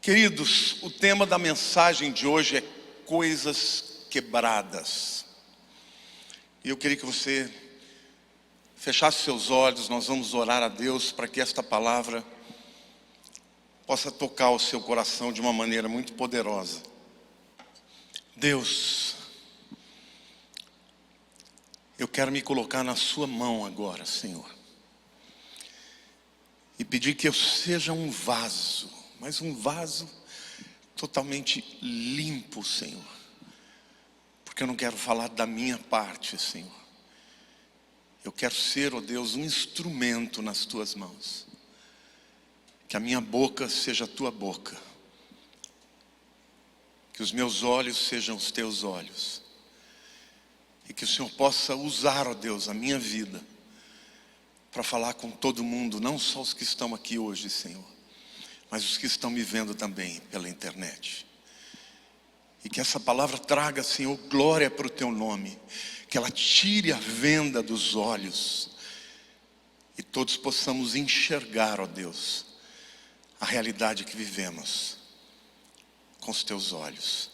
Queridos, o tema da mensagem de hoje é coisas quebradas. E eu queria que você fechasse seus olhos. Nós vamos orar a Deus para que esta palavra possa tocar o seu coração de uma maneira muito poderosa. Deus, eu quero me colocar na sua mão agora, Senhor, e pedir que eu seja um vaso, mas um vaso totalmente limpo, Senhor, porque eu não quero falar da minha parte, Senhor. Eu quero ser, ó Deus, um instrumento nas tuas mãos. Que a minha boca seja a tua boca, que os meus olhos sejam os teus olhos, e que o Senhor possa usar, ó Deus, a minha vida para falar com todo mundo, não só os que estão aqui hoje, Senhor, mas os que estão me vendo também pela internet. E que essa palavra traga, Senhor, glória para o teu nome, que ela tire a venda dos olhos e todos possamos enxergar, ó Deus, a realidade que vivemos com os teus olhos,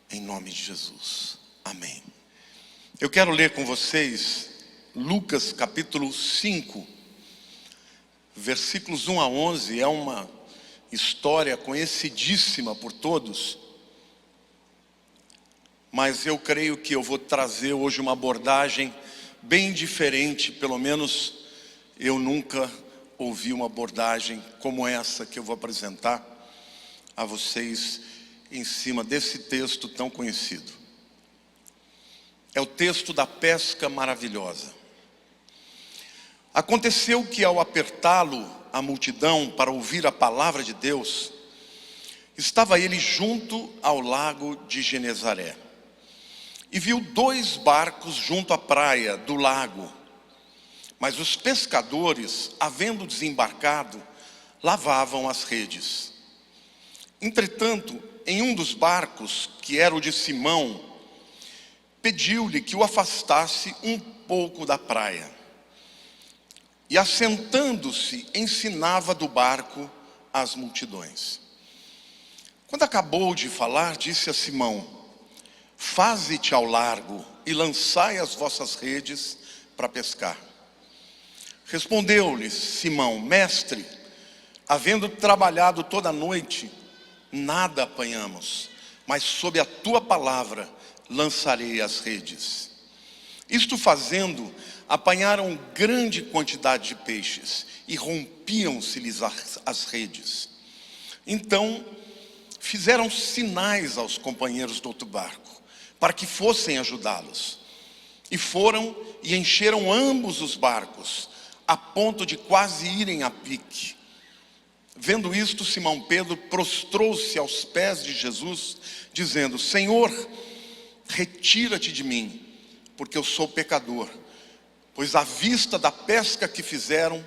em nome de Jesus, amém. Eu quero ler com vocês Lucas capítulo 5, versículos 1 a 11, é uma história conhecidíssima por todos, mas eu creio que eu vou trazer hoje uma abordagem bem diferente. Pelo menos eu nunca ouvi uma abordagem como essa que eu vou apresentar a vocês em cima desse texto tão conhecido. É o texto da pesca maravilhosa. Aconteceu que ao apertá-lo a multidão para ouvir a palavra de Deus, estava ele junto ao lago de Genezaré, e viu 2 barcos junto à praia do lago, mas os pescadores, havendo desembarcado, lavavam as redes. Entretanto, em um dos barcos, que era o de Simão, pediu-lhe que o afastasse um pouco da praia. E assentando-se, ensinava do barco as multidões. Quando acabou de falar, disse a Simão: faze-te ao largo e lançai as vossas redes para pescar. Respondeu-lhe Simão: mestre, havendo trabalhado toda a noite, nada apanhamos, mas sob a tua palavra lançarei as redes. Isto fazendo, apanharam grande quantidade de peixes e rompiam-se-lhes as redes. Então fizeram sinais aos companheiros do outro barco, para que fossem ajudá-los. E foram e encheram ambos os barcos, a ponto de quase irem a pique. Vendo isto, Simão Pedro prostrou-se aos pés de Jesus, dizendo: Senhor, retira-te de mim, porque eu sou pecador. Pois à vista da pesca que fizeram,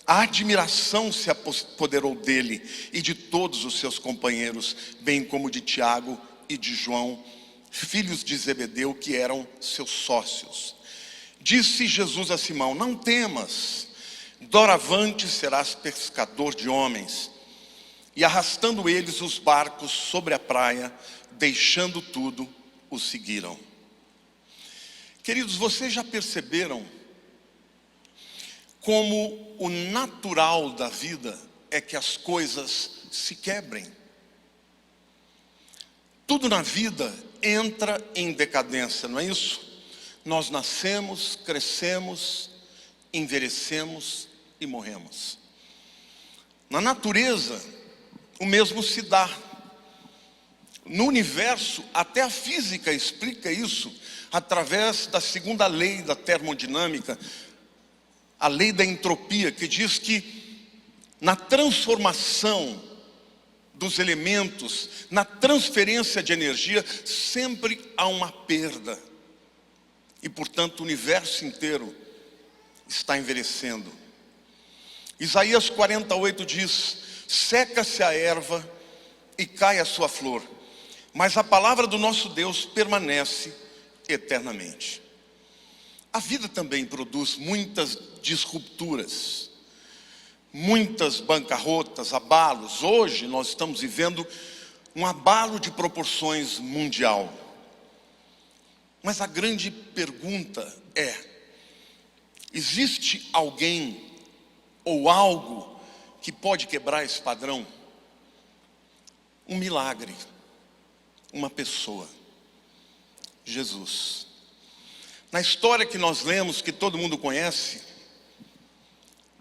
a admiração se apoderou dele e de todos os seus companheiros, bem como de Tiago e de João, filhos de Zebedeu, que eram seus sócios. Disse Jesus a Simão: não temas, doravante serás pescador de homens. E arrastando eles os barcos sobre a praia, deixando tudo, o seguiram. Queridos, vocês já perceberam como o natural da vida é que as coisas se quebrem? Tudo na vida entra em decadência, não é isso? Nós nascemos, crescemos, envelhecemos e morremos. Na natureza, o mesmo se dá. No universo, até a física explica isso através da segunda lei da termodinâmica, a lei da entropia, que diz que na transformação dos elementos, na transferência de energia, sempre há uma perda. E portanto o universo inteiro está envelhecendo. Isaías 48 diz: seca-se a erva e cai a sua flor, mas a palavra do nosso Deus permanece eternamente. A vida também produz muitas disrupturas, muitas bancarrotas, abalos. Hoje nós estamos vivendo um abalo de proporções mundial. Mas a grande pergunta é: existe alguém ou algo que pode quebrar esse padrão? Um milagre, uma pessoa, Jesus. Na história que nós lemos, que todo mundo conhece,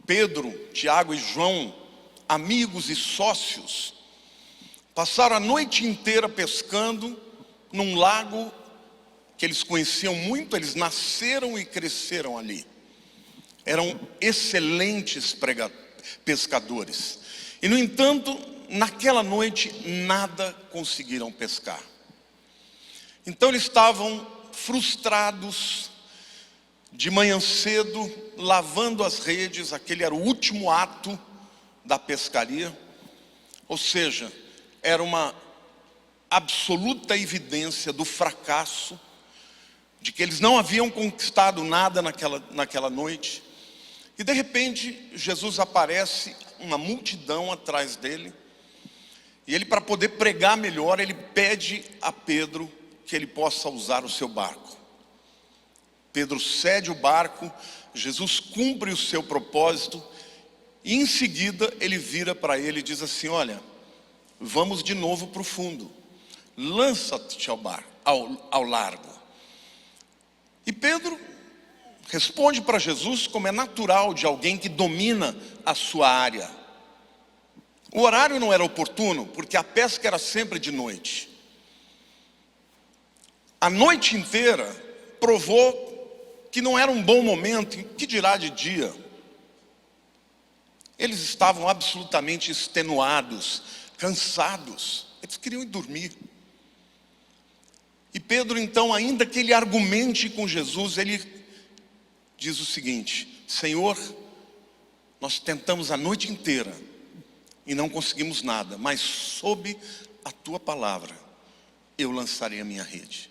Pedro, Tiago e João, amigos e sócios, passaram a noite inteira pescando num lago que eles conheciam muito. Eles nasceram e cresceram ali. Eram excelentes pescadores. E no entanto, naquela noite, nada conseguiram pescar. Então eles estavam frustrados. De manhã cedo, lavando as redes. Aquele era o último ato da pescaria. Ou seja, era uma absoluta evidência do fracasso, de que eles não haviam conquistado nada naquela noite. E de repente, Jesus aparece, uma multidão atrás dele. E ele, para poder pregar melhor, ele pede a Pedro que ele possa usar o seu barco. Pedro cede o barco, Jesus cumpre o seu propósito. E em seguida ele vira para ele e diz assim: olha, vamos de novo para o fundo, lança-te ao largo. E Pedro responde para Jesus como é natural de alguém que domina a sua área. O horário não era oportuno, porque a pesca era sempre de noite. A noite inteira provou que não era um bom momento, que dirá de dia. Eles estavam absolutamente extenuados, cansados, eles queriam ir dormir. E Pedro então, ainda que ele argumente com Jesus, ele diz o seguinte: Senhor, nós tentamos a noite inteira e não conseguimos nada, mas sob a tua palavra eu lançarei a minha rede,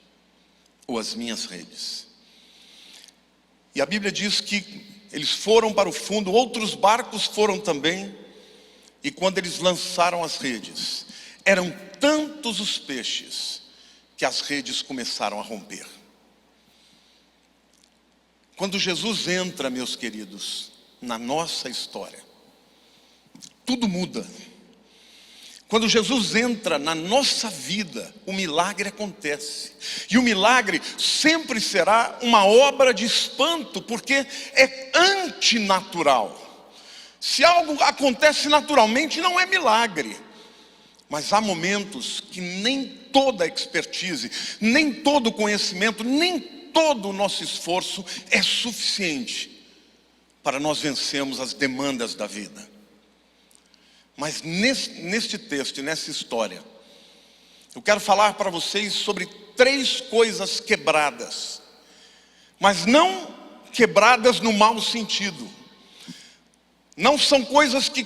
ou as minhas redes. E a Bíblia diz que eles foram para o fundo, outros barcos foram também. E quando eles lançaram as redes, eram tantos os peixes que as redes começaram a romper. Quando Jesus entra, meus queridos, na nossa história, tudo muda. Quando Jesus entra na nossa vida, o milagre acontece. E o milagre sempre será uma obra de espanto, porque é antinatural. Se algo acontece naturalmente, não é milagre. Mas há momentos que nem toda expertise, nem todo conhecimento, nem todo o nosso esforço é suficiente para nós vencermos as demandas da vida. Mas neste texto e nessa história, eu quero falar para vocês sobre 3 coisas quebradas. Mas não quebradas no mau sentido. Não são coisas que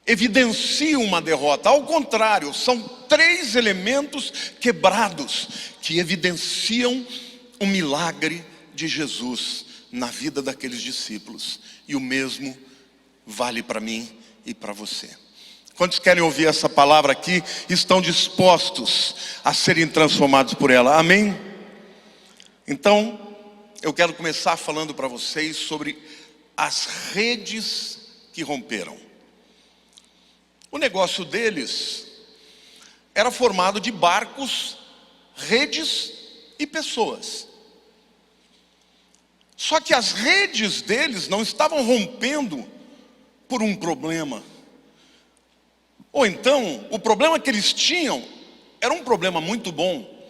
evidenciam uma derrota. Ao contrário, são 3 elementos quebrados que evidenciam o milagre de Jesus na vida daqueles discípulos. E o mesmo vale para mim e para você. Quantos querem ouvir essa palavra aqui, estão dispostos a serem transformados por ela? Amém? Então, eu quero começar falando para vocês sobre as redes que romperam. O negócio deles era formado de barcos, redes e pessoas. Só que as redes deles não estavam rompendo por um problema. Ou então, o problema que eles tinham era um problema muito bom,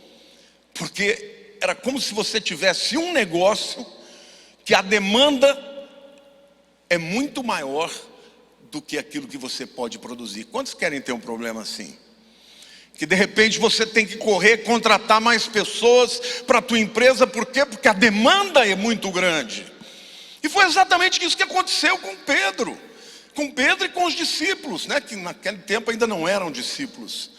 porque era como se você tivesse um negócio que a demanda é muito maior do que aquilo que você pode produzir. Quantos querem ter um problema assim? Que de repente você tem que correr, contratar mais pessoas para a tua empresa. Por quê? Porque a demanda é muito grande. E foi exatamente isso que aconteceu com Pedro e com os discípulos, né? Que naquele tempo ainda não eram discípulos.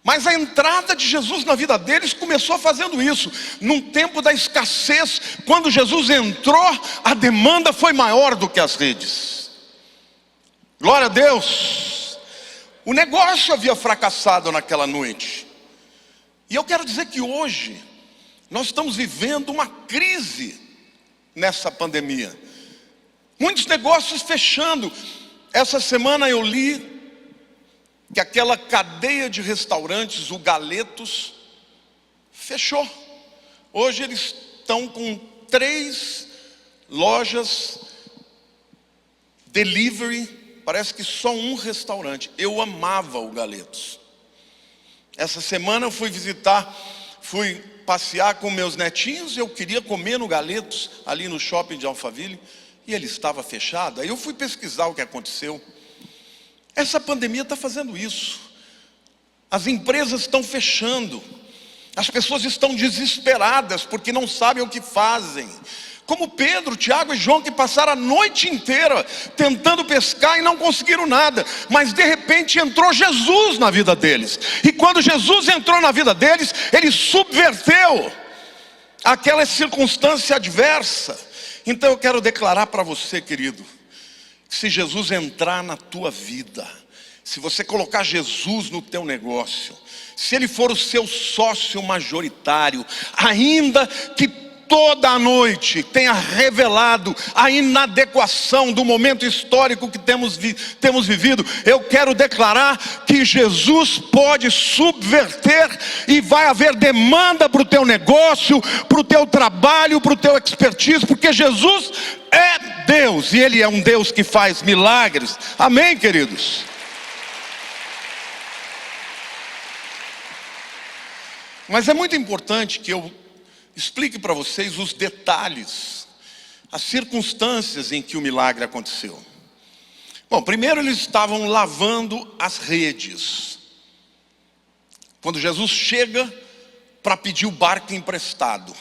Mas a entrada de Jesus na vida deles começou fazendo isso. Num tempo da escassez, quando Jesus entrou, a demanda foi maior do que as redes. Glória a Deus. O negócio havia fracassado naquela noite. E eu quero dizer que hoje nós estamos vivendo uma crise nessa pandemia. Muitos negócios fechando. Essa semana eu li que aquela cadeia de restaurantes, o Galetos, fechou. Hoje eles estão com 3 lojas delivery, parece que só um restaurante. Eu amava o Galetos. Essa semana eu fui passear com meus netinhos, eu queria comer no Galetos, ali no shopping de Alphaville, e ele estava fechado. Aí eu fui pesquisar o que aconteceu. Essa pandemia está fazendo isso. As empresas estão fechando. As pessoas estão desesperadas porque não sabem o que fazem. Como Pedro, Tiago e João, que passaram a noite inteira tentando pescar e não conseguiram nada. Mas de repente entrou Jesus na vida deles. E quando Jesus entrou na vida deles, ele subverteu aquela circunstância adversa. Então eu quero declarar para você, querido, se Jesus entrar na tua vida, se você colocar Jesus no teu negócio, se ele for o seu sócio majoritário, ainda que toda a noite tenha revelado a inadequação do momento histórico que temos vivido, eu quero declarar que Jesus pode subverter e vai haver demanda para o teu negócio, para o teu trabalho, para o teu expertise, porque Jesus é Deus e Ele é um Deus que faz milagres. Amém, queridos? Mas é muito importante que eu explique para vocês os detalhes, as circunstâncias em que o milagre aconteceu. Bom, primeiro eles estavam lavando as redes. Quando Jesus chega para pedir o barco emprestado,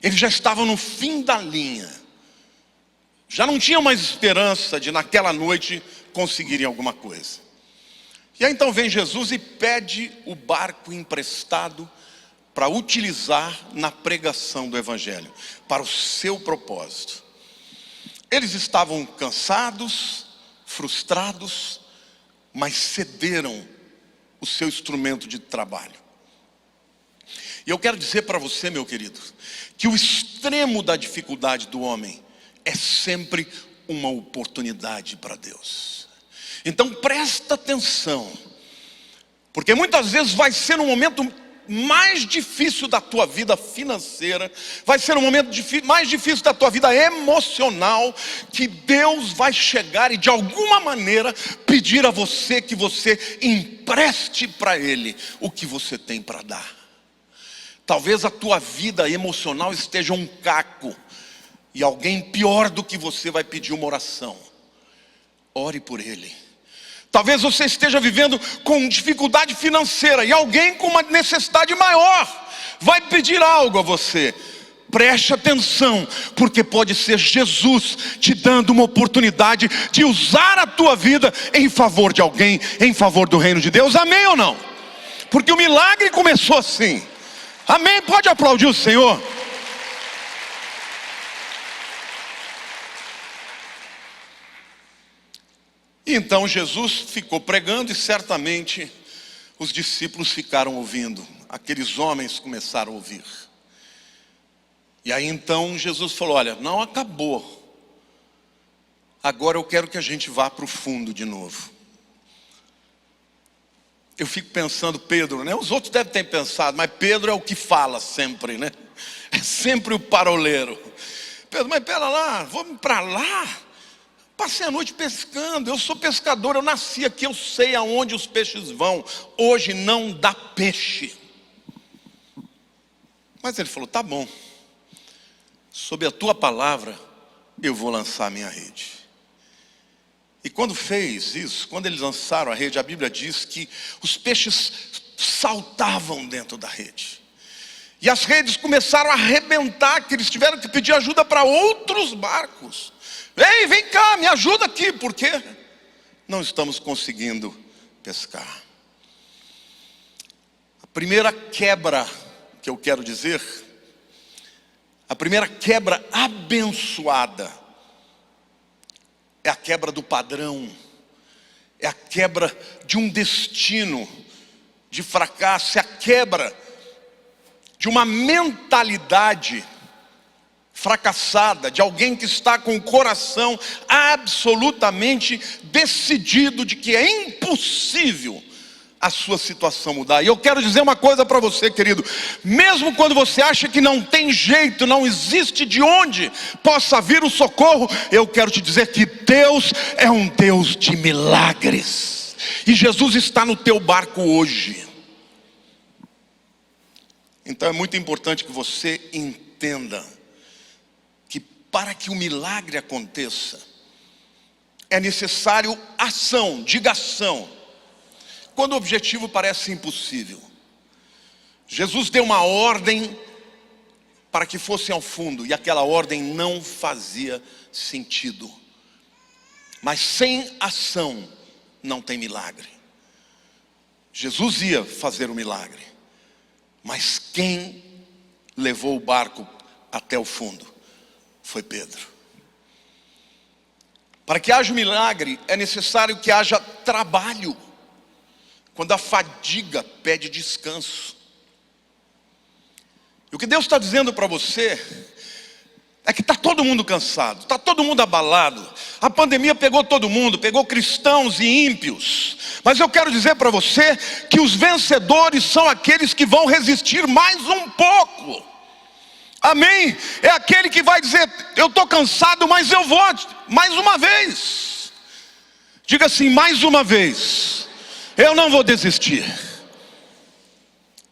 eles já estavam no fim da linha. Já não tinham mais esperança de naquela noite conseguirem alguma coisa. E aí então vem Jesus e pede o barco emprestado para utilizar na pregação do Evangelho, para o seu propósito. Eles estavam cansados, frustrados, mas cederam o seu instrumento de trabalho. E eu quero dizer para você, meu querido, que o extremo da dificuldade do homem é sempre uma oportunidade para Deus. Então presta atenção, porque muitas vezes vai ser um momento mais difícil da tua vida financeira, vai ser um momento mais difícil da tua vida emocional, que Deus vai chegar e de alguma maneira pedir a você que você empreste para Ele o que você tem para dar. Talvez a tua vida emocional esteja um caco, e alguém pior do que você vai pedir uma oração. Ore por ele. Talvez você esteja vivendo com dificuldade financeira, e alguém com uma necessidade maior vai pedir algo a você. Preste atenção, porque pode ser Jesus te dando uma oportunidade de usar a tua vida em favor de alguém, em favor do reino de Deus. Amém ou não? Porque o milagre começou assim. Amém? Pode aplaudir o Senhor. Então Jesus ficou pregando e certamente os discípulos ficaram ouvindo. Aqueles homens começaram a ouvir. E aí então Jesus falou: olha, não acabou. Agora eu quero que a gente vá para o fundo de novo. Eu fico pensando, Pedro, né? Os outros devem ter pensado, mas Pedro é o que fala sempre, né? É sempre o paroleiro. Pedro, mas pera lá, vamos para lá. Passei a noite pescando, eu sou pescador, eu nasci aqui, eu sei aonde os peixes vão. Hoje não dá peixe. Mas ele falou: tá bom, sob a tua palavra eu vou lançar a minha rede. E quando fez isso, quando eles lançaram a rede, a Bíblia diz que os peixes saltavam dentro da rede. E as redes começaram a arrebentar, que eles tiveram que pedir ajuda para outros barcos. Ei, vem cá, me ajuda aqui, porque não estamos conseguindo pescar. Primeira quebra que eu quero dizer, a primeira quebra abençoada é a quebra do padrão, é a quebra de um destino de fracasso, é a quebra de uma mentalidade fracassada, de alguém que está com o coração absolutamente decidido de que é impossível a sua situação mudar. E eu quero dizer uma coisa para você, querido: mesmo quando você acha que não tem jeito, não existe de onde possa vir o socorro, eu quero te dizer que Deus é um Deus de milagres, e Jesus está no teu barco hoje. Então é muito importante que você entenda que para que o milagre aconteça, é necessário ação, diga ação, quando o objetivo parece impossível. Jesus deu uma ordem para que fossem ao fundo, e aquela ordem não fazia sentido. Mas sem ação não tem milagre. Jesus ia fazer o milagre, mas quem levou o barco até o fundo foi Pedro. Para que haja um milagre, é necessário que haja trabalho. Quando a fadiga pede descanso. E o que Deus está dizendo para você é que está todo mundo cansado, está todo mundo abalado. A pandemia pegou todo mundo, pegou cristãos e ímpios. Mas eu quero dizer para você que os vencedores são aqueles que vão resistir mais um pouco. Amém? É aquele que vai dizer: eu estou cansado, mas eu vou mais uma vez. Diga assim: mais uma vez. Eu não vou desistir.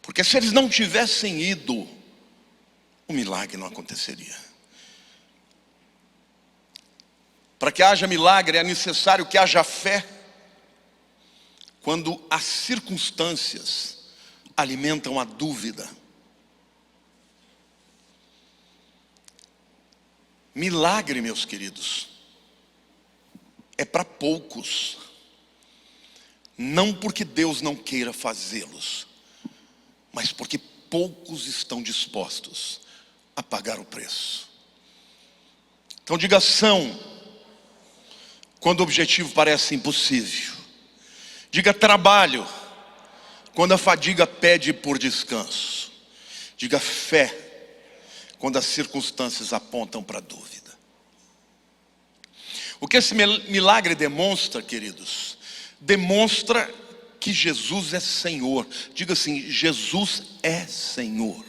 Porque se eles não tivessem ido, o milagre não aconteceria. Para que haja milagre é necessário que haja fé. Quando as circunstâncias alimentam a dúvida. Milagre, meus queridos, é para poucos. Não porque Deus não queira fazê-los, mas porque poucos estão dispostos a pagar o preço. Então diga ação quando o objetivo parece impossível. Diga trabalho quando a fadiga pede por descanso. Diga fé quando as circunstâncias apontam para a dúvida. O que esse milagre demonstra, queridos? Demonstra que Jesus é Senhor. Diga assim: Jesus é Senhor.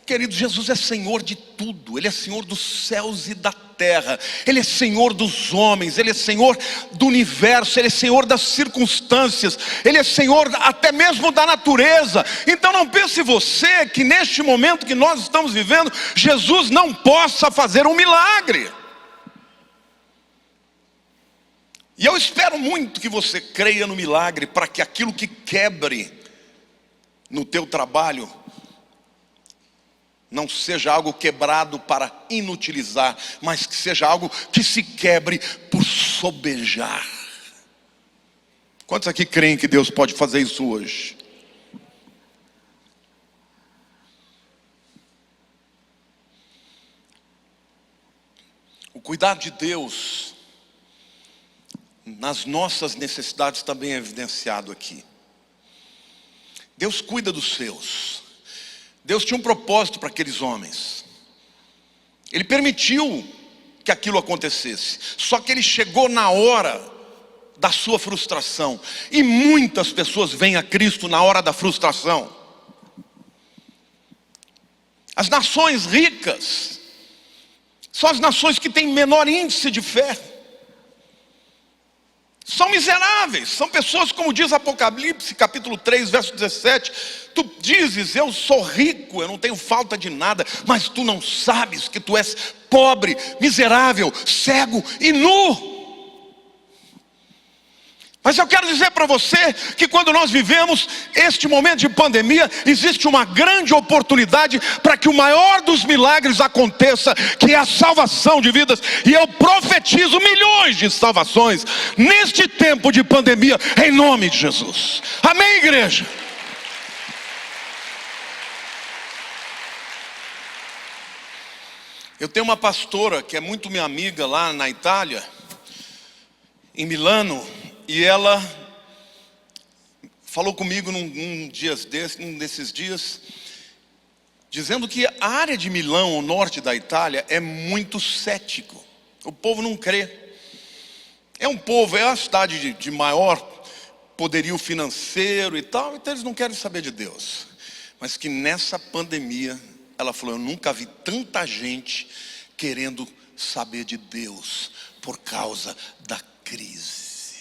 Querido, Jesus é Senhor de tudo. Ele é Senhor dos céus e da terra. Ele é Senhor dos homens. Ele é Senhor do universo. Ele é Senhor das circunstâncias. Ele é Senhor até mesmo da natureza. Então não pense você que neste momento que nós estamos vivendo, Jesus não possa fazer um milagre. E eu espero muito que você creia no milagre, para que aquilo que quebre no teu trabalho não seja algo quebrado para inutilizar, mas que seja algo que se quebre por sobejar. Quantos aqui creem que Deus pode fazer isso hoje? O cuidado de Deus nas nossas necessidades também é evidenciado aqui. Deus cuida dos seus. Deus tinha um propósito para aqueles homens. Ele permitiu que aquilo acontecesse. Só que ele chegou na hora da sua frustração. E muitas pessoas vêm a Cristo na hora da frustração. As nações ricas são as nações que têm menor índice de fé. São miseráveis, são pessoas, como diz Apocalipse capítulo 3, verso 17. Tu dizes: eu sou rico, eu não tenho falta de nada, mas tu não sabes que tu és pobre, miserável, cego e nu. Mas eu quero dizer para você que quando nós vivemos este momento de pandemia, existe uma grande oportunidade para que o maior dos milagres aconteça, que é a salvação de vidas. E eu profetizo milhões de salvações neste tempo de pandemia, em nome de Jesus. Amém, igreja? Eu tenho uma pastora que é muito minha amiga lá na Itália, em Milano, e ela falou comigo num desses dias, dizendo que a área de Milão, o norte da Itália, é muito cético. O povo não crê. É a cidade de maior poderio financeiro e tal, então eles não querem saber de Deus. Mas que nessa pandemia, ela falou, eu nunca vi tanta gente querendo saber de Deus por causa da crise.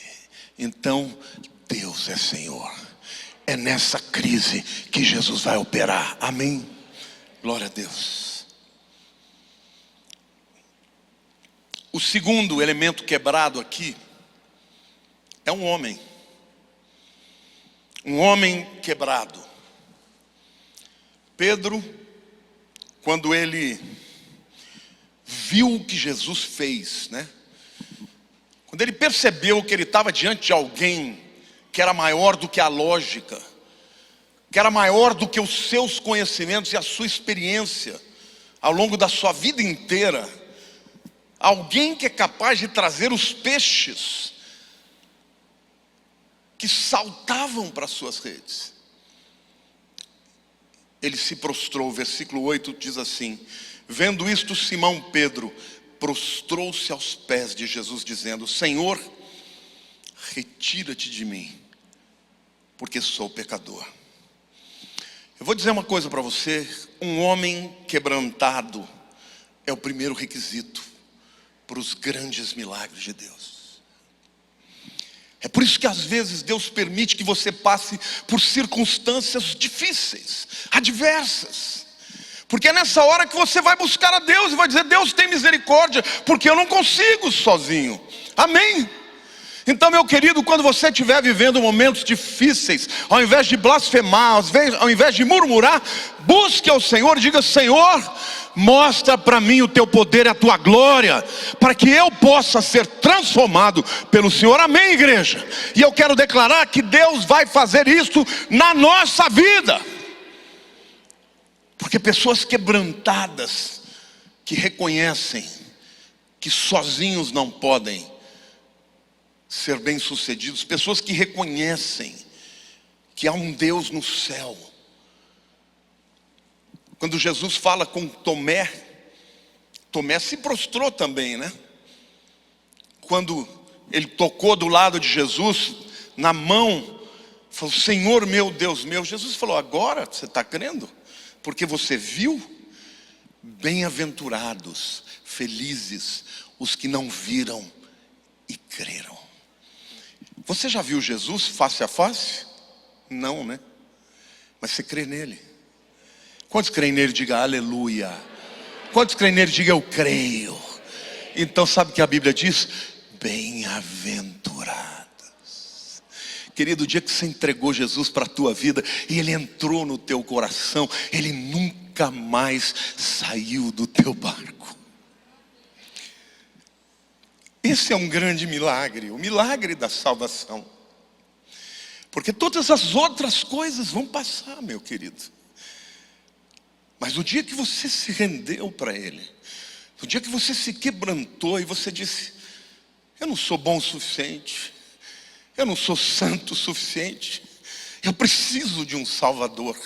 Então, Deus é Senhor. É nessa crise que Jesus vai operar. Amém? Glória a Deus. O segundo elemento quebrado aqui é um homem. Um homem quebrado. Pedro, quando ele viu o que Jesus fez, né? Quando ele percebeu que ele estava diante de alguém que era maior do que a lógica, que era maior do que os seus conhecimentos e a sua experiência ao longo da sua vida inteira, alguém que é capaz de trazer os peixes que saltavam para as suas redes. Ele se prostrou, o versículo 8 diz assim: vendo isto, Simão Pedro prostrou-se aos pés de Jesus, dizendo: Senhor, retira-te de mim, porque sou pecador. Eu vou dizer uma coisa para você: um homem quebrantado é o primeiro requisito para os grandes milagres de Deus. É por isso que às vezes Deus permite que você passe por circunstâncias difíceis, adversas. Porque é nessa hora que você vai buscar a Deus e vai dizer: Deus, tem misericórdia, porque eu não consigo sozinho. Amém? Então, meu querido, quando você estiver vivendo momentos difíceis, ao invés de blasfemar, ao invés de murmurar, busque ao Senhor e diga: Senhor, mostra para mim o teu poder e a tua glória, para que eu possa ser transformado pelo Senhor. Amém, igreja? E eu quero declarar que Deus vai fazer isso na nossa vida. Porque pessoas quebrantadas, que reconhecem que sozinhos não podem ser bem-sucedidos, pessoas que reconhecem que há um Deus no céu. Quando Jesus fala com Tomé, Tomé se prostrou também, né? Quando ele tocou do lado de Jesus, na mão, falou: Senhor meu, Deus meu. Jesus falou: agora você está crendo? Porque você viu? Bem-aventurados, felizes os que não viram e creram. Você já viu Jesus face a face? Não, né? Mas você crê nele. Quantos creem nele? Diga aleluia. Quantos creem nele? Diga eu creio. Então sabe o que a Bíblia diz? Bem-aventurados. Querido, o dia que você entregou Jesus para a tua vida e ele entrou no teu coração, ele nunca mais saiu do teu barco. Esse é um grande milagre, o milagre da salvação. Porque todas as outras coisas vão passar, meu querido. Mas o dia que você se rendeu para Ele, o dia que você se quebrantou e você disse: eu não sou bom o suficiente, eu não sou santo o suficiente, eu preciso de um Salvador.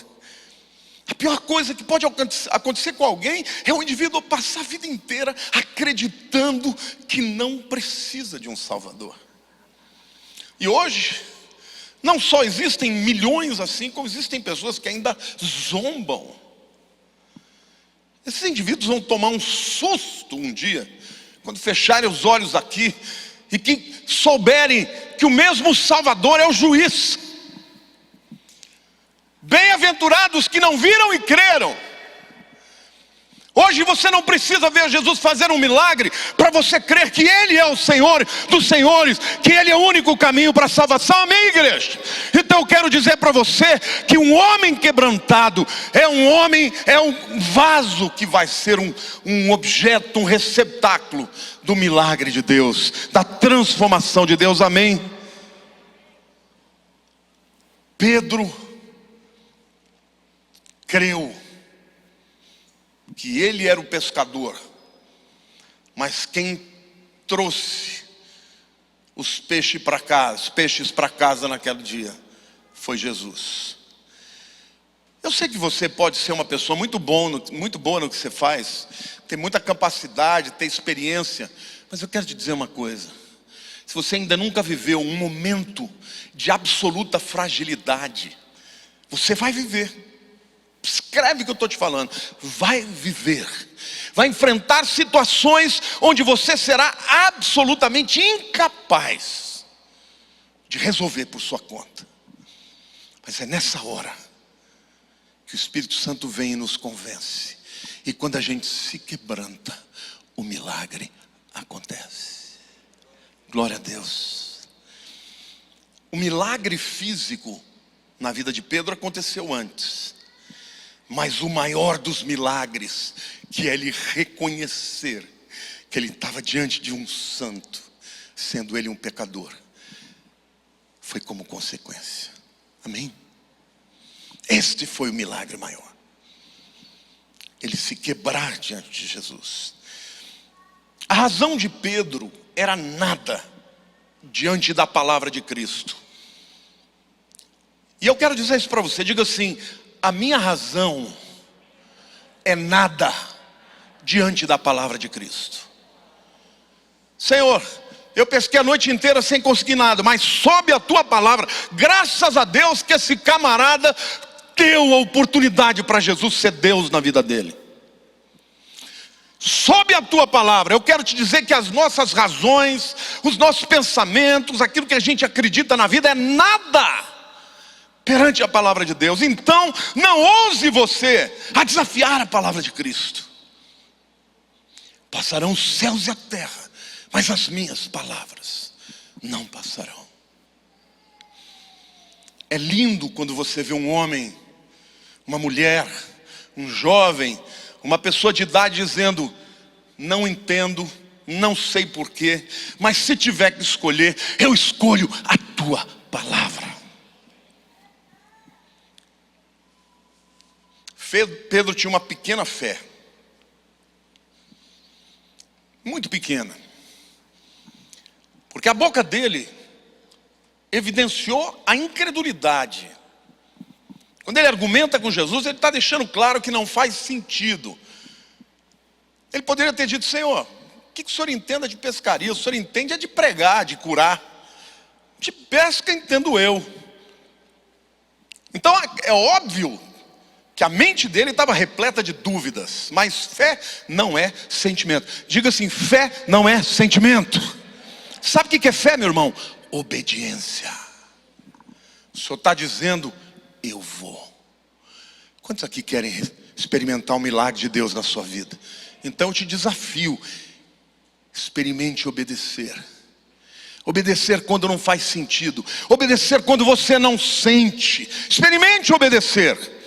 A pior coisa que pode acontecer com alguém é o indivíduo passar a vida inteira acreditando que não precisa de um Salvador. E hoje, não só existem milhões assim, como existem pessoas que ainda zombam. Esses indivíduos vão tomar um susto um dia, quando fecharem os olhos aqui, e que souberem que o mesmo Salvador é o juiz. Bem-aventurados que não viram e creram. Hoje você não precisa ver Jesus fazer um milagre para você crer que Ele é o Senhor dos senhores, que Ele é o único caminho para a salvação. Amém, igreja? Então eu quero dizer para você que um homem quebrantado é um vaso que vai ser um objeto, um receptáculo do milagre de Deus, da transformação de Deus. Amém? Pedro creu que ele era o pescador Mas quem trouxe os peixes para casa naquele dia foi Jesus. Eu sei que você pode ser uma pessoa muito boa no que você faz, tem muita capacidade, tem experiência, mas eu quero te dizer uma coisa: se você ainda nunca viveu um momento de absoluta fragilidade, você vai viver. Escreve o que eu estou te falando. Vai viver. Vai enfrentar situações onde você será absolutamente incapaz de resolver por sua conta. Mas é nessa hora que o Espírito Santo vem e nos convence. E quando a gente se quebranta, o milagre acontece. Glória a Deus. O milagre físico na vida de Pedro aconteceu antes. Mas o maior dos milagres, que é ele reconhecer que ele estava diante de um santo, sendo ele um pecador, foi como consequência. Amém? Este foi o milagre maior. Ele se quebrar diante de Jesus. A razão de Pedro era nada diante da palavra de Cristo. E eu quero dizer isso para você. Diga assim: a minha razão é nada diante da palavra de Cristo. Senhor, eu pesquei a noite inteira sem conseguir nada, mas sob a tua palavra, graças a Deus que esse camarada deu a oportunidade para Jesus ser Deus na vida dele. Sob a tua palavra, eu quero te dizer que as nossas razões, os nossos pensamentos, aquilo que a gente acredita na vida é nada perante a palavra de Deus. Então, não ouse você a desafiar a palavra de Cristo. Passarão os céus e a terra, mas as minhas palavras não passarão. É lindo quando você vê um homem, uma mulher, um jovem, uma pessoa de idade dizendo: não entendo, não sei porquê, mas se tiver que escolher, eu escolho a tua palavra. Pedro tinha uma pequena fé, muito pequena, porque a boca dele evidenciou a incredulidade. Quando ele argumenta com Jesus, ele está deixando claro que não faz sentido. Ele poderia ter dito: Senhor, o que o Senhor entenda de pescaria? O Senhor entende é de pregar, de curar. De pesca entendo eu. Então é óbvio que a mente dele estava repleta de dúvidas. Mas fé não é sentimento. Diga assim: fé não é sentimento. Sabe o que é fé, meu irmão? Obediência. O Senhor está dizendo: eu vou. Quantos aqui querem experimentar o milagre de Deus na sua vida? Então eu te desafio: experimente obedecer. Obedecer quando não faz sentido. Obedecer quando você não sente. Experimente obedecer.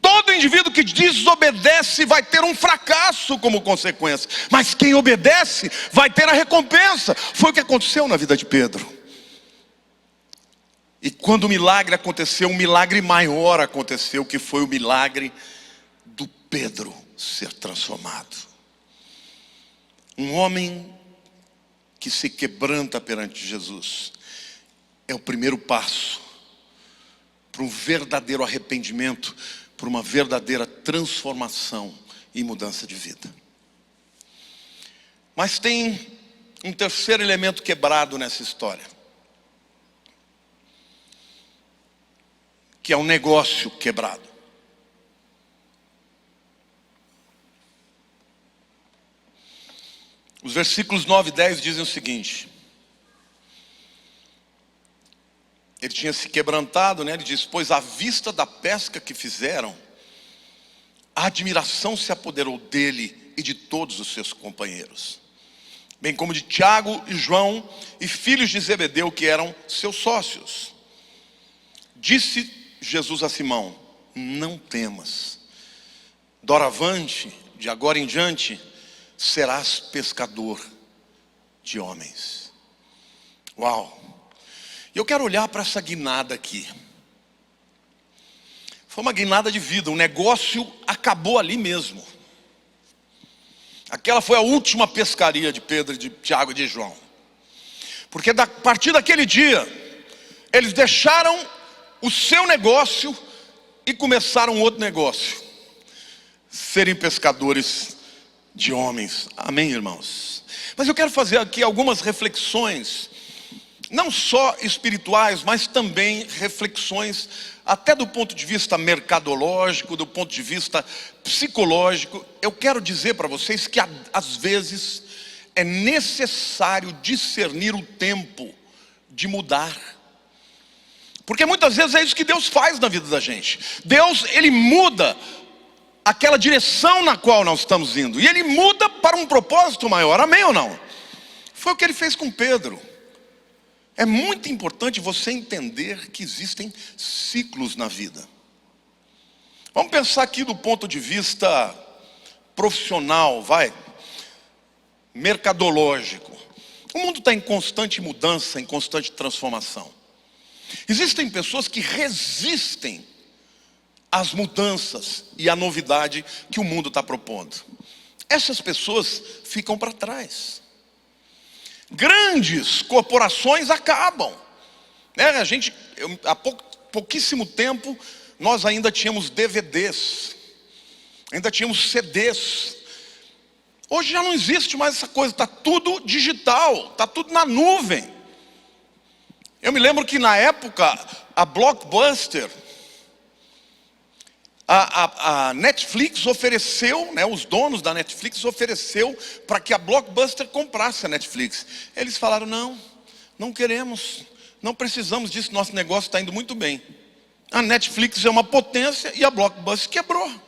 Todo indivíduo que desobedece vai ter um fracasso como consequência. Mas quem obedece vai ter a recompensa. Foi o que aconteceu na vida de Pedro. E quando o milagre aconteceu, um milagre maior aconteceu, que foi o milagre do Pedro ser transformado. Um homem que se quebranta perante Jesus é o primeiro passo para um verdadeiro arrependimento, para uma verdadeira transformação e mudança de vida. Mas tem um terceiro elemento quebrado nessa história, que é um negócio quebrado. Os versículos 9 e 10 dizem o seguinte: ele tinha se quebrantado, né? Ele diz: pois à vista da pesca que fizeram, a admiração se apoderou dele e de todos os seus companheiros, bem como de Tiago e João, e filhos de Zebedeu, que eram seus sócios. Disse Jesus a Simão: não temas, doravante, de agora em diante, serás pescador de homens. Uau! E eu quero olhar para essa guinada aqui. Foi uma guinada de vida, o negócio acabou ali mesmo. Aquela foi a última pescaria de Pedro, de Tiago e de João. Porque a partir daquele dia, eles deixaram o seu negócio e começaram outro negócio: serem pescadores de homens. Amém, irmãos? Mas eu quero fazer aqui algumas reflexões, não só espirituais, mas também reflexões até do ponto de vista mercadológico, do ponto de vista psicológico. Eu quero dizer para vocês que às vezes é necessário discernir o tempo de mudar. Porque muitas vezes é isso que Deus faz na vida da gente. Deus, Ele muda aquela direção na qual nós estamos indo, e Ele muda para um propósito maior. Amém ou não? Foi o que Ele fez com Pedro. É muito importante você entender que existem ciclos na vida. Vamos pensar aqui do ponto de vista profissional, mercadológico. O mundo está em constante mudança, em constante transformação. Existem pessoas que resistem às mudanças e à novidade que o mundo está propondo. Essas pessoas ficam para trás. Grandes corporações acabam, né? Há pouquíssimo tempo nós ainda tínhamos DVDs, ainda tínhamos CDs. Hoje já não existe mais essa coisa, está tudo digital, está tudo na nuvem. Eu me lembro que na época a Blockbuster, a Netflix ofereceu, né, os donos da Netflix ofereceu para que a Blockbuster comprasse a Netflix. Eles falaram: não queremos, não precisamos disso, nosso negócio está indo muito bem. A Netflix é uma potência e a Blockbuster quebrou.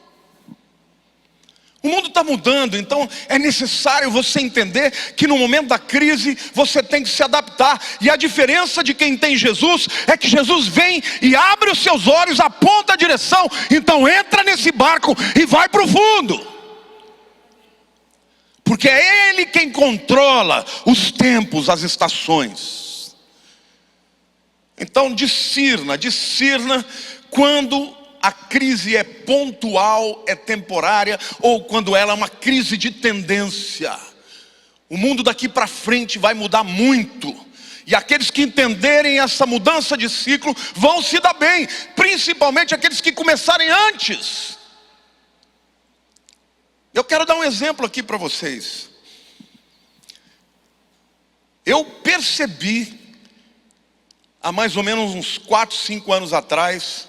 O mundo está mudando, então é necessário você entender que no momento da crise você tem que se adaptar. E a diferença de quem tem Jesus é que Jesus vem e abre os seus olhos, aponta a direção. Então entra nesse barco e vai para o fundo, porque é Ele quem controla os tempos, as estações. Então discirna quando a crise é pontual, é temporária, ou quando ela é uma crise de tendência. O mundo daqui para frente vai mudar muito, e aqueles que entenderem essa mudança de ciclo vão se dar bem, principalmente aqueles que começarem antes. Eu quero dar um exemplo aqui para vocês. Eu percebi há mais ou menos uns 4, 5 anos atrás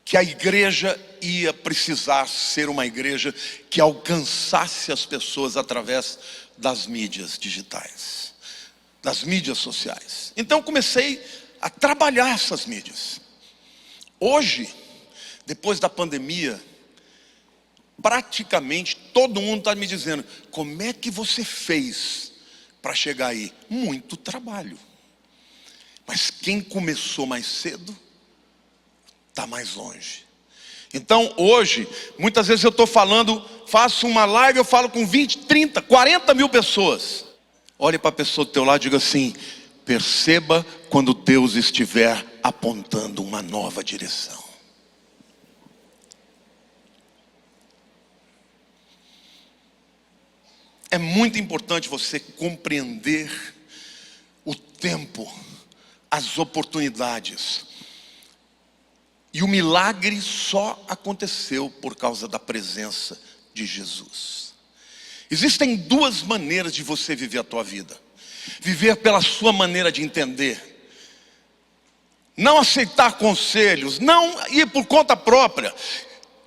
que a igreja ia precisar ser uma igreja que alcançasse as pessoas através das mídias digitais, das mídias sociais. Então eu comecei a trabalhar essas mídias. Hoje, depois da pandemia, praticamente todo mundo está me dizendo: como é que você fez para chegar aí? Muito trabalho. Mas quem começou mais cedo está mais longe. Então hoje, muitas vezes eu estou falando, faço uma live, eu falo com 20, 30, 40 mil pessoas. Olhe para a pessoa do teu lado e diga assim: perceba quando Deus estiver apontando uma nova direção. É muito importante você compreender o tempo, as oportunidades. E o milagre só aconteceu por causa da presença de Jesus. Existem duas maneiras de você viver a tua vida: viver pela sua maneira de entender, não aceitar conselhos, não ir por conta própria.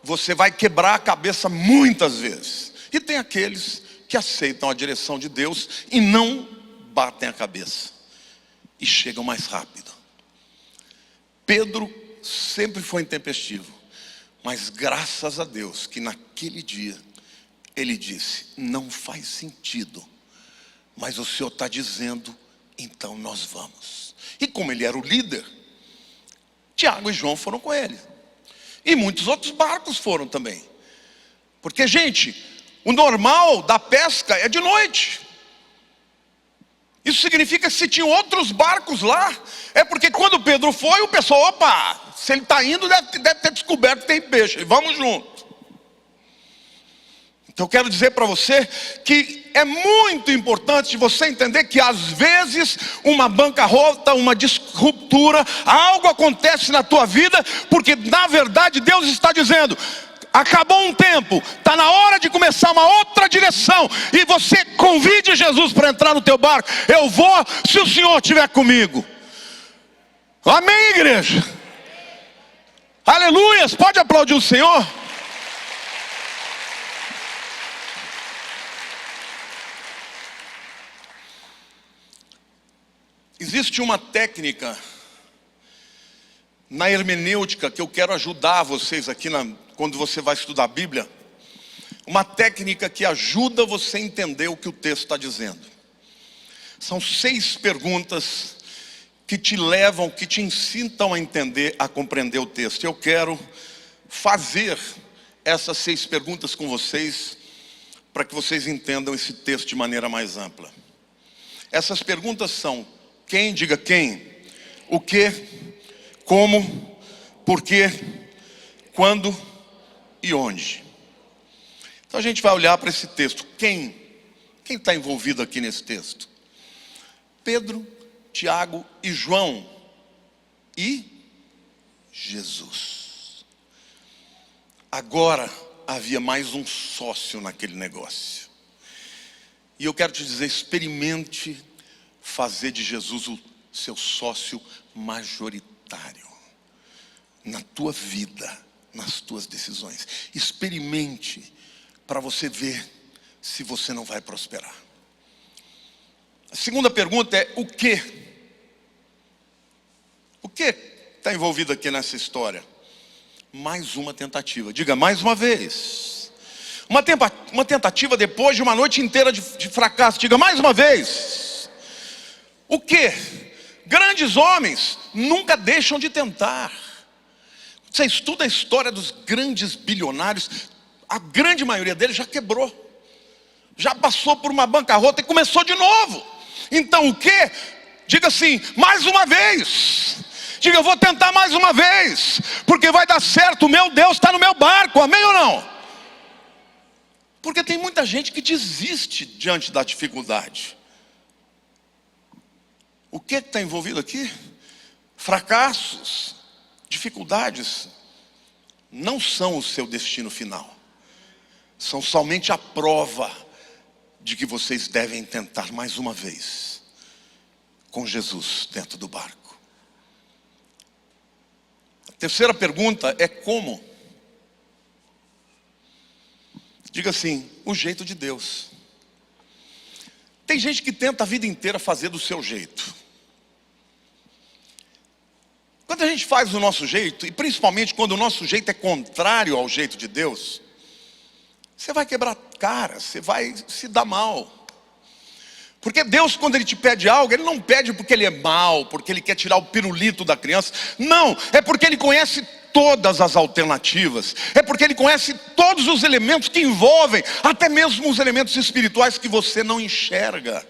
Você vai quebrar a cabeça muitas vezes. E tem aqueles que aceitam a direção de Deus e não batem a cabeça e chegam mais rápido. Pedro sempre foi intempestivo, mas graças a Deus que naquele dia ele disse: não faz sentido, mas o Senhor está dizendo, então nós vamos. E como ele era o líder, Tiago e João foram com ele, e muitos outros barcos foram também. Porque, gente, o normal da pesca é de noite. Isso significa que se tinham outros barcos lá, é porque quando Pedro foi, o pessoal: opa, se ele está indo, deve ter descoberto que tem peixe, vamos junto. Então eu quero dizer para você que é muito importante você entender que às vezes uma bancarrota, uma ruptura, algo acontece na tua vida, porque na verdade Deus está dizendo: acabou um tempo, está na hora de começar uma outra direção, e você convide Jesus para entrar no teu barco. Eu vou se o Senhor estiver comigo. Amém, igreja? Aleluias, pode aplaudir o Senhor? Existe uma técnica na hermenêutica que eu quero ajudar vocês aqui quando você vai estudar a Bíblia. Uma técnica que ajuda você a entender o que o texto está dizendo. São 6 perguntas que te levam, que te incitam a entender, a compreender o texto. Eu quero fazer essas 6 perguntas com vocês, para que vocês entendam esse texto de maneira mais ampla. Essas perguntas são: quem? Diga quem. O que? Como? Por quê? Quando? E onde? Então a gente vai olhar para esse texto. Quem? Quem está envolvido aqui nesse texto? Pedro, Tiago e João. E Jesus. Agora havia mais um sócio naquele negócio. E eu quero te dizer: experimente fazer de Jesus o seu sócio majoritário na tua vida, nas tuas decisões. Experimente, para você ver se você não vai prosperar. A segunda pergunta é: o que? O que está envolvido aqui nessa história? Mais uma tentativa. Diga: mais uma vez. Uma tentativa depois de uma noite inteira de fracasso. Diga: mais uma vez. O que? Grandes homens nunca deixam de tentar. Você estuda a história dos grandes bilionários, a grande maioria deles já quebrou, já passou por uma bancarrota e começou de novo. Então o que? Diga assim: mais uma vez. Diga: eu vou tentar mais uma vez, porque vai dar certo, o meu Deus está no meu barco. Amém ou não? Porque tem muita gente que desiste diante da dificuldade. O que está envolvido aqui? Fracassos, dificuldades, não são o seu destino final. São somente a prova de que vocês devem tentar mais uma vez, com Jesus dentro do barco. A terceira pergunta é: como? Diga assim: o jeito de Deus. Tem gente que tenta a vida inteira fazer do seu jeito. Quando a gente faz do nosso jeito, e principalmente quando o nosso jeito é contrário ao jeito de Deus, você vai quebrar cara, você vai se dar mal. Porque Deus, quando Ele te pede algo, Ele não pede porque Ele é mau, porque Ele quer tirar o pirulito da criança. Não, é porque Ele conhece todas as alternativas. É porque Ele conhece todos os elementos que envolvem, até mesmo os elementos espirituais que você não enxerga.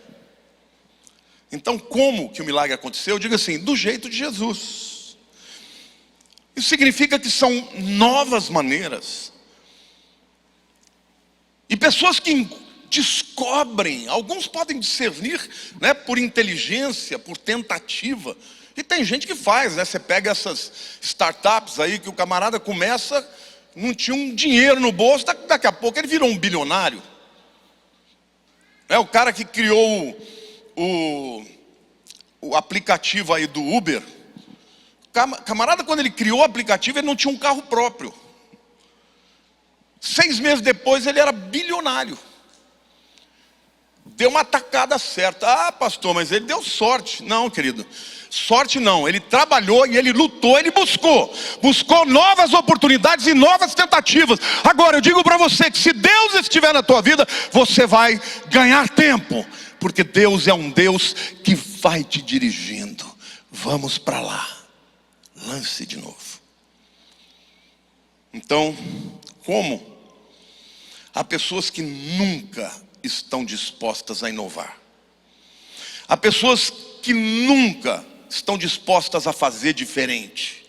Então, como que o milagre aconteceu? Diga assim: do jeito de Jesus. Isso significa que são novas maneiras. E pessoas que descobrem, alguns podem discernir, né, por inteligência, por tentativa. E tem gente que faz, né? Você pega essas startups aí que o camarada começa, não tinha um dinheiro no bolso, daqui a pouco ele virou um bilionário. É o cara que criou o aplicativo aí do Uber. Camarada, quando ele criou o aplicativo, ele não tinha um carro próprio. 6 meses depois ele era bilionário. Deu uma tacada certa. Ah, pastor, mas ele deu sorte. Não, querido, sorte não. Ele trabalhou e ele lutou, ele buscou novas oportunidades e novas tentativas. Agora eu digo para você que se Deus estiver na tua vida, você vai ganhar tempo, porque Deus é um Deus que vai te dirigindo. Vamos para lá. Lance de novo. Então, como? Há pessoas que nunca estão dispostas a inovar. Há pessoas que nunca estão dispostas a fazer diferente.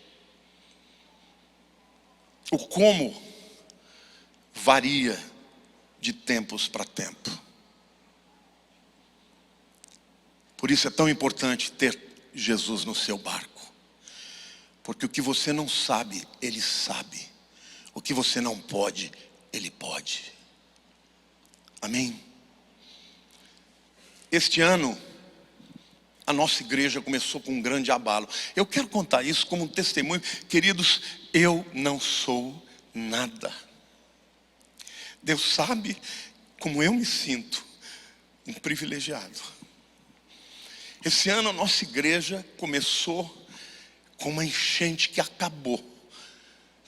O como varia de tempos para tempo. Por isso é tão importante ter Jesus no seu barco. Porque o que você não sabe, Ele sabe. O que você não pode, Ele pode. Amém? Este ano, a nossa igreja começou com um grande abalo. Eu quero contar isso como um testemunho. Queridos, eu não sou nada. Deus sabe como eu me sinto um privilegiado. Esse ano a nossa igreja começou com uma enchente que acabou,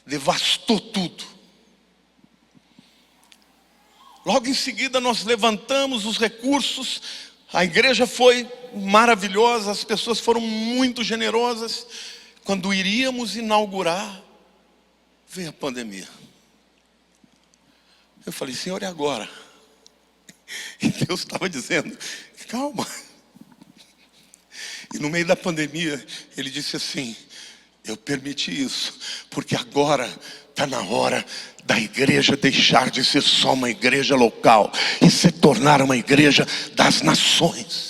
devastou tudo. Logo em seguida nós levantamos os recursos, a igreja foi maravilhosa, as pessoas foram muito generosas. Quando iríamos inaugurar, veio a pandemia. Eu falei, Senhor, e agora? E Deus estava dizendo, calma. E no meio da pandemia, Ele disse assim, eu permiti isso, porque agora está na hora da igreja deixar de ser só uma igreja local e se tornar uma igreja das nações.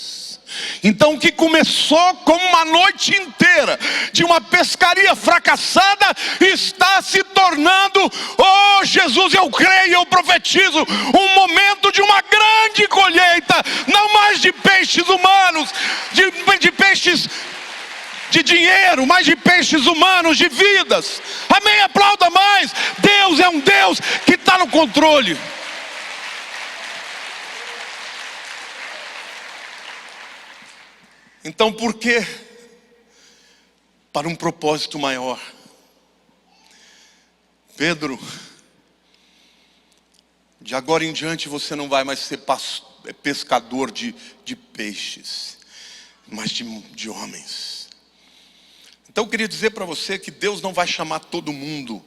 Então o que começou como uma noite inteira de uma pescaria fracassada está se tornando, oh Jesus, eu creio, eu profetizo, um momento de uma grande colheita, não mais de peixes humanos, de peixes de dinheiro, mas de peixes humanos, de vidas. Amém? Aplauda mais. Deus é um Deus que está no controle. Então por quê? Para um propósito maior. Pedro, de agora em diante você não vai mais ser pescador de peixes, mas de homens. Então eu queria dizer para você que Deus não vai chamar todo mundo.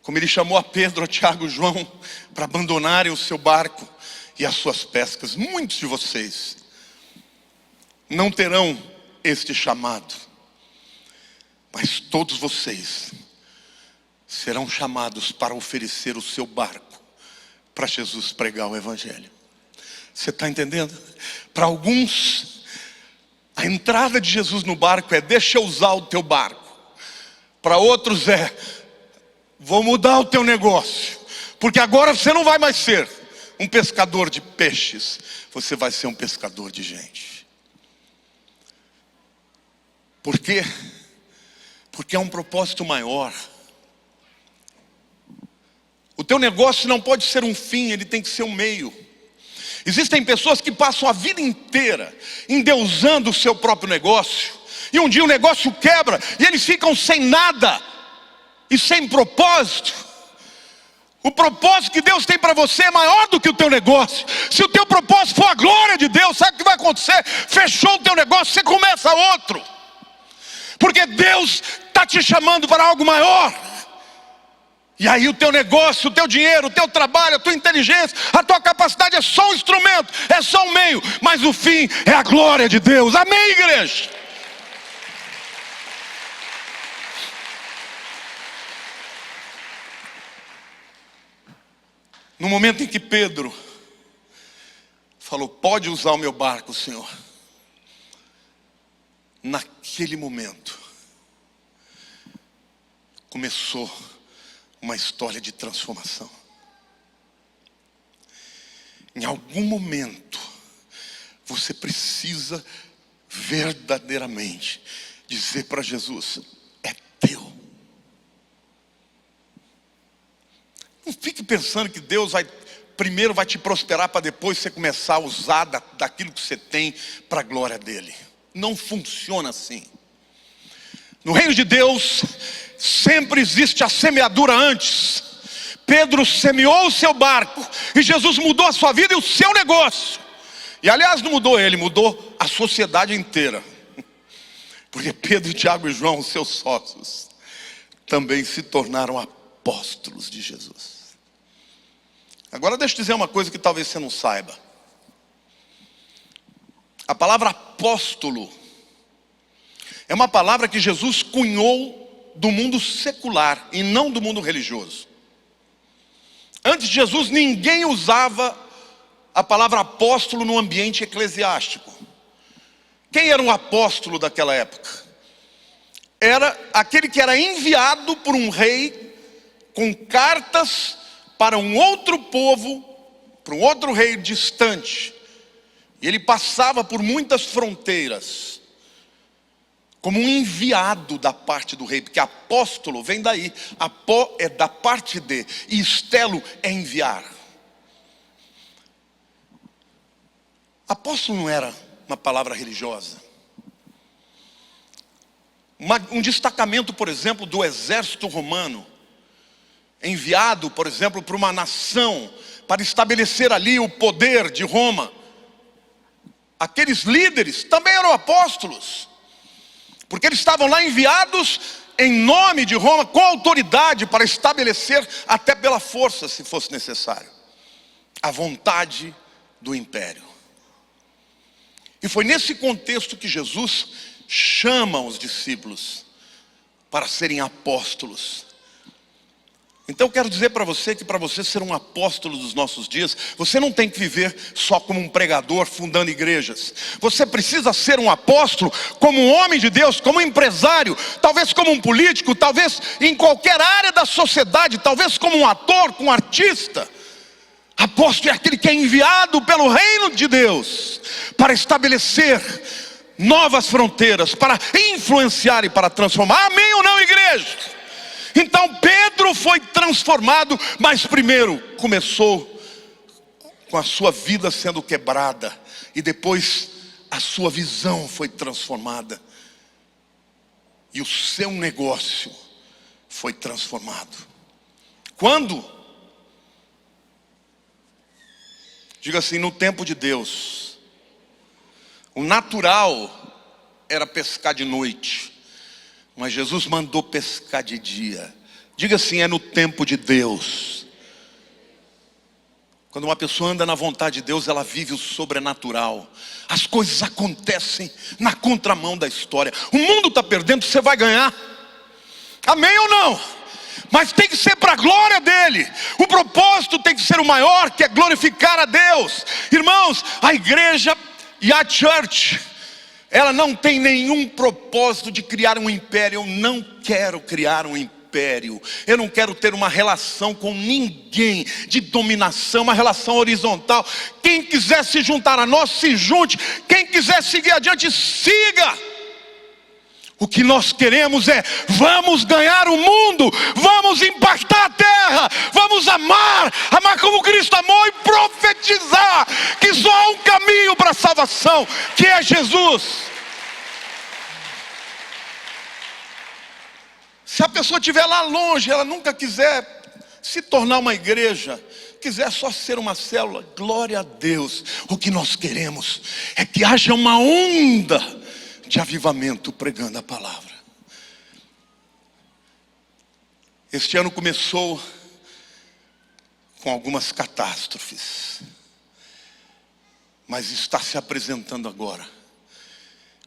Como Ele chamou a Pedro, a Tiago e João para abandonarem o seu barco e as suas pescas. Muitos de vocês não terão este chamado, mas todos vocês serão chamados para oferecer o seu barco para Jesus pregar o Evangelho. Você está entendendo? Para alguns, a entrada de Jesus no barco é, deixa eu usar o teu barco. Para outros é, vou mudar o teu negócio, porque agora você não vai mais ser um pescador de peixes, você vai ser um pescador de gente. Por quê? Porque é um propósito maior. O teu negócio não pode ser um fim, ele tem que ser um meio. Existem pessoas que passam a vida inteira endeusando o seu próprio negócio, e um dia o negócio quebra e eles ficam sem nada e sem propósito. O propósito que Deus tem para você é maior do que o teu negócio. Se o teu propósito for a glória de Deus, sabe o que vai acontecer? Fechou o teu negócio, você começa outro, porque Deus está te chamando para algo maior. E aí o teu negócio, o teu dinheiro, o teu trabalho, a tua inteligência, a tua capacidade é só um instrumento, é só um meio, mas o fim é a glória de Deus. Amém, igreja? No momento em que Pedro falou, pode usar o meu barco, Senhor. Naquele momento, começou uma história de transformação. Em algum momento, você precisa verdadeiramente dizer para Jesus, é teu. Não fique pensando que Deus primeiro vai te prosperar para depois você começar a usar daquilo que você tem para a glória dele. Não funciona assim. No reino de Deus, sempre existe a semeadura antes. Pedro semeou o seu barco e Jesus mudou a sua vida e o seu negócio. E aliás, não mudou ele, mudou a sociedade inteira. Porque Pedro, Tiago e João, seus sócios, também se tornaram apóstolos de Jesus. Agora deixa eu dizer uma coisa que talvez você não saiba. A palavra apóstolo é uma palavra que Jesus cunhou do mundo secular e não do mundo religioso. Antes de Jesus, ninguém usava a palavra apóstolo no ambiente eclesiástico. Quem era um apóstolo daquela época? Era aquele que era enviado por um rei com cartas para um outro povo, para um outro rei distante. E ele passava por muitas fronteiras, como um enviado da parte do rei, porque apóstolo vem daí, apó é da parte de, e estelo é enviar. Apóstolo não era uma palavra religiosa. Um destacamento, por exemplo, do exército romano, enviado, por exemplo, para uma nação, para estabelecer ali o poder de Roma. Aqueles líderes também eram apóstolos, porque eles estavam lá enviados em nome de Roma, com autoridade para estabelecer, até pela força, se fosse necessário, a vontade do império. E foi nesse contexto que Jesus chama os discípulos para serem apóstolos. Então eu quero dizer para você que para você ser um apóstolo dos nossos dias, você não tem que viver só como um pregador fundando igrejas. Você precisa ser um apóstolo como um homem de Deus, como um empresário, talvez como um político, talvez em qualquer área da sociedade, talvez como um ator, como um artista. Apóstolo é aquele que é enviado pelo reino de Deus para estabelecer novas fronteiras, para influenciar e para transformar. Amém ou não, igreja? Então Pedro foi transformado, mas primeiro começou com a sua vida sendo quebrada, e depois a sua visão foi transformada, e o seu negócio foi transformado. Quando? Diga assim: no tempo de Deus. O natural era pescar de noite, mas Jesus mandou pescar de dia. Diga assim: é no tempo de Deus. Quando uma pessoa anda na vontade de Deus, ela vive o sobrenatural. As coisas acontecem na contramão da história. O mundo está perdendo, você vai ganhar. Amém ou não? Mas tem que ser para a glória dele. O propósito tem que ser o maior, que é glorificar a Deus. Irmãos, a igreja e a church, ela não tem nenhum propósito de criar um império. Eu não quero criar um império. Eu não quero ter uma relação com ninguém de dominação, uma relação horizontal. Quem quiser se juntar a nós, se junte. Quem quiser seguir adiante, siga. O que nós queremos é: vamos ganhar o mundo, vamos impactar a terra, vamos amar como Cristo amou, e profetizar que só há um caminho para a salvação, que é Jesus. Se a pessoa estiver lá longe, ela nunca quiser se tornar uma igreja, quiser só ser uma célula, glória a Deus. O que nós queremos é que haja uma onda de avivamento pregando a palavra. Este ano começou com algumas catástrofes, mas está se apresentando agora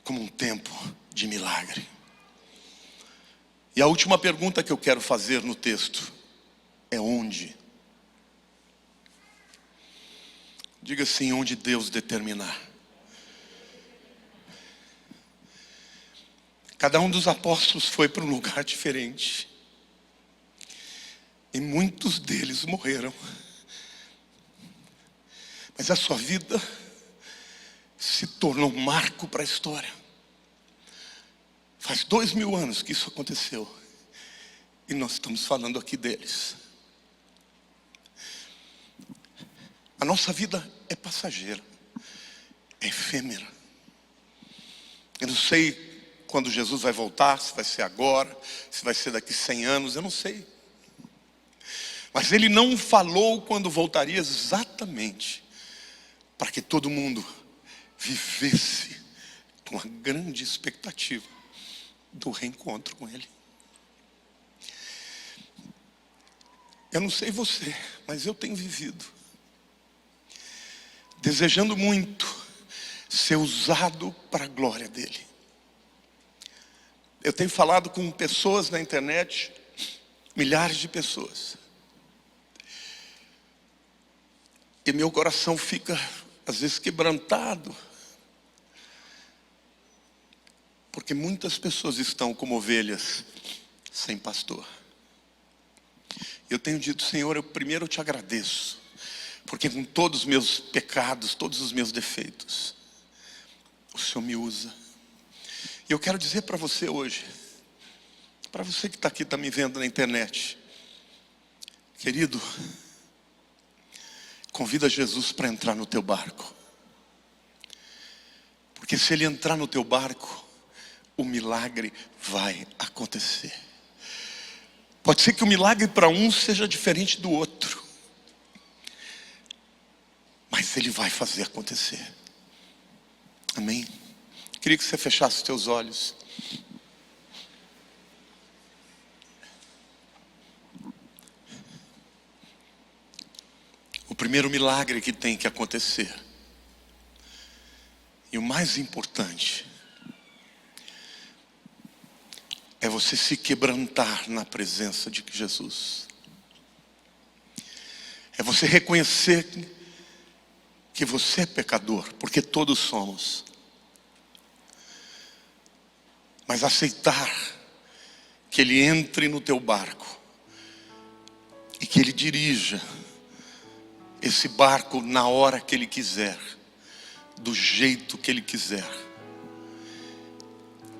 como um tempo de milagre. E a última pergunta que eu quero fazer no texto é: onde? Diga assim: onde Deus determinar. Cada um dos apóstolos foi para um lugar diferente, e muitos deles morreram, mas a sua vida se tornou um marco para a história. Faz 2000 anos que isso aconteceu, e nós estamos falando aqui deles. A nossa vida é passageira, é efêmera. Eu não sei quando Jesus vai voltar, se vai ser agora, se vai ser daqui 100 anos, eu não sei. Mas ele não falou quando voltaria exatamente para que todo mundo vivesse com uma grande expectativa do reencontro com ele. Eu não sei você, mas eu tenho vivido desejando muito ser usado para a glória dele. Eu tenho falado com pessoas na internet, milhares de pessoas, E meu coração fica, às vezes, quebrantado. Porque muitas pessoas estão como ovelhas sem pastor. Eu tenho dito, Senhor, eu primeiro te agradeço. Porque com todos os meus pecados, todos os meus defeitos, o Senhor me usa. E eu quero dizer para você hoje, para você que está aqui, está me vendo na internet, querido, convida Jesus para entrar no teu barco. Porque se Ele entrar no teu barco, o milagre vai acontecer. Pode ser que o milagre para um seja diferente do outro, mas Ele vai fazer acontecer. Amém? Queria que você fechasse os teus olhos. O primeiro milagre que tem que acontecer, e o mais importante, é você se quebrantar na presença de Jesus. É você reconhecer que você é pecador, porque todos somos. Mas aceitar que Ele entre no teu barco e que Ele dirija esse barco na hora que Ele quiser, do jeito que Ele quiser.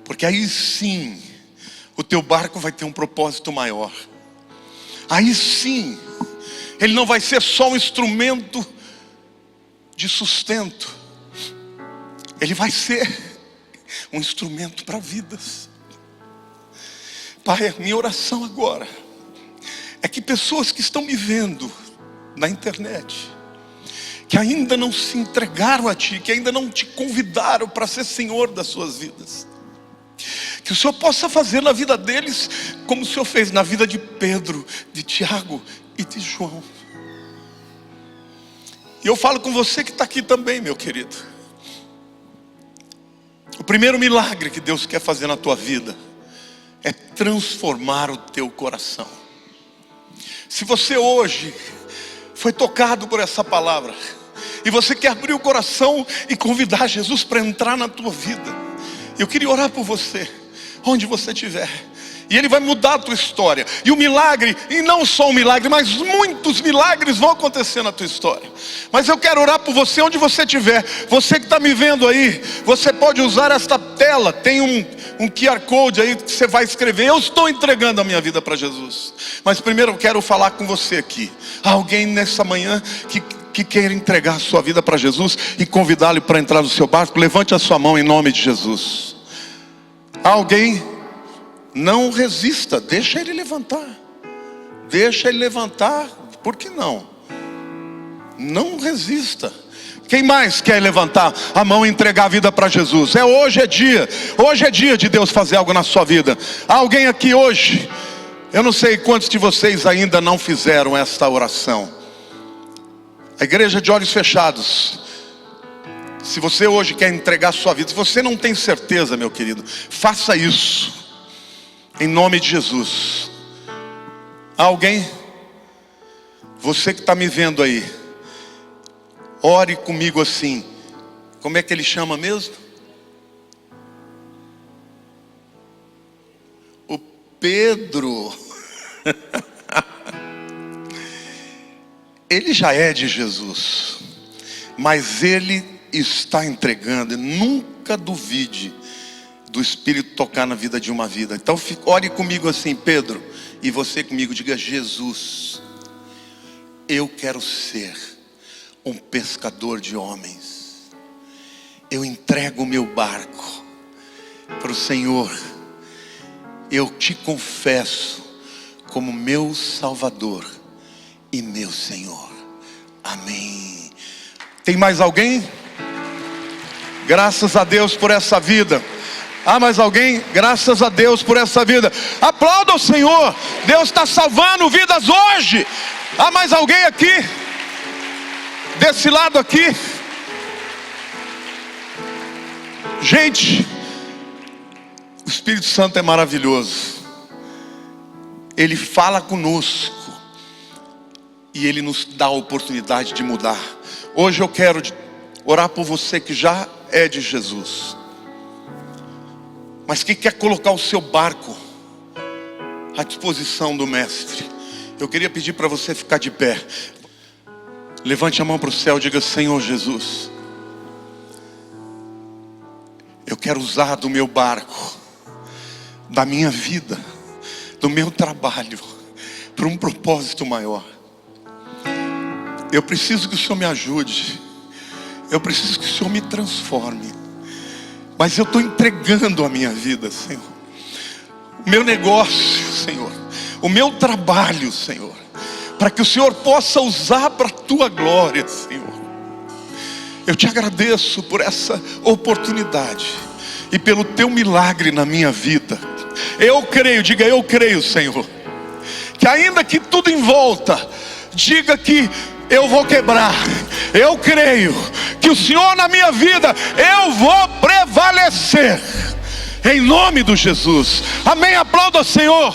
Porque aí sim, o teu barco vai ter um propósito maior. Aí sim, ele não vai ser só um instrumento de sustento. Ele vai ser um instrumento para vidas. Pai, a minha oração agora é que pessoas que estão me vendo na internet, que ainda não se entregaram a Ti, que ainda não Te convidaram para ser Senhor das suas vidas, que o Senhor possa fazer na vida deles como o Senhor fez na vida de Pedro, de Tiago e de João. E eu falo com você que está aqui também, meu querido. O primeiro milagre que Deus quer fazer na tua vida é transformar o teu coração. Se você hoje foi tocado por essa palavra e você quer abrir o coração e convidar Jesus para entrar na tua vida, eu queria orar por você, onde você estiver. E Ele vai mudar a tua história. E o milagre, e não só um milagre, mas muitos milagres vão acontecer na tua história. Mas eu quero orar por você onde você estiver. Você que está me vendo aí, você pode usar esta tela. Tem um QR Code aí que você vai escrever: eu estou entregando a minha vida para Jesus. Mas primeiro eu quero falar com você aqui. Há alguém nessa manhã que quer entregar a sua vida para Jesus e convidá-lo para entrar no seu barco? Levante a sua mão em nome de Jesus. Há alguém? Não resista, deixa ele levantar. Deixa ele levantar, por que não? Não resista. Quem mais quer levantar a mão e entregar a vida para Jesus? Hoje é dia de Deus fazer algo na sua vida. Há alguém aqui hoje? Eu não sei quantos de vocês ainda não fizeram esta oração. A igreja de olhos fechados. Se você hoje quer entregar a sua vida, se você não tem certeza, meu querido, faça isso. Em nome de Jesus. Há alguém? Você que está me vendo aí, ore comigo assim. Como é que ele chama mesmo? O Pedro. Ele já é de Jesus, mas ele está entregando. Nunca duvide do Espírito tocar na vida de uma vida. Então ore comigo assim, Pedro, e você comigo, diga: Jesus, eu quero ser um pescador de homens. Eu entrego o meu barco para o Senhor. Eu te confesso como meu Salvador e meu Senhor. Amém. Tem mais alguém? Graças a Deus por essa vida. Há mais alguém? Graças a Deus por essa vida. Aplauda o Senhor. Deus está salvando vidas hoje. Há mais alguém aqui? Desse lado aqui? Gente, o Espírito Santo é maravilhoso. Ele fala conosco e Ele nos dá a oportunidade de mudar. Hoje eu quero orar por você que já é de Jesus, mas que quer colocar o seu barco à disposição do Mestre. Eu queria pedir para você ficar de pé. Levante a mão para o céu e diga: Senhor Jesus, eu quero usar do meu barco, da minha vida, do meu trabalho, para um propósito maior. Eu preciso que o Senhor me ajude. Eu preciso que o Senhor me transforme. Mas eu estou entregando a minha vida, Senhor. O meu negócio, Senhor. O meu trabalho, Senhor. Para que o Senhor possa usar para a tua glória, Senhor. Eu te agradeço por essa oportunidade e pelo teu milagre na minha vida. Eu creio, diga: eu creio, Senhor, que ainda que tudo em volta diga que eu vou quebrar, eu creio que o Senhor na minha vida, eu vou prevalecer, em nome de Jesus. Amém. Aplauda o Senhor.